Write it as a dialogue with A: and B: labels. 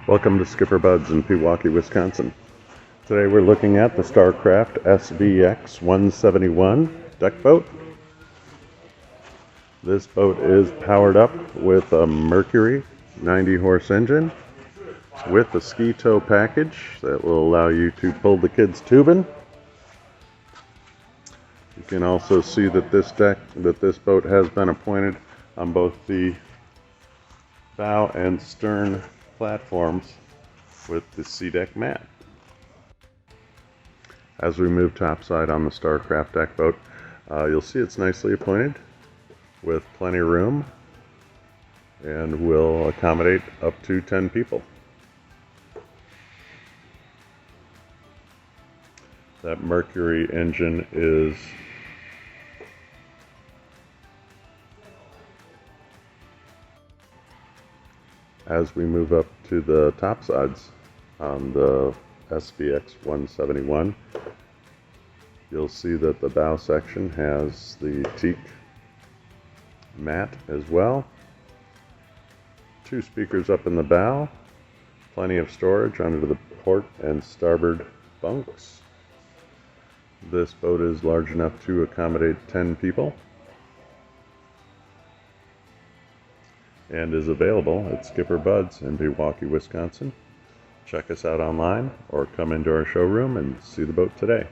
A: Welcome to SkipperBud's in Pewaukee, Wisconsin. Today we're looking at the Starcraft SVX 171 deck boat. This boat is powered up with a Mercury 90 horse engine with a ski tow package that will allow you to pull the kids tubing. You can also see that this boat has been appointed on both the bow and stern platforms with the SeaDeck mat. As we move topside on the Starcraft deck boat, you'll see it's nicely appointed with plenty of room and will accommodate up to 10 people. That Mercury engine is as we move up to the topsides on the SVX 171, you'll see that the bow section has the teak mat as well. 2 speakers up in the bow, plenty of storage under the port and starboard bunks. This boat is large enough to accommodate 10 people and is available at SkipperBud's in Pewaukee, Wisconsin. Check us out online or come into our showroom and see the boat today.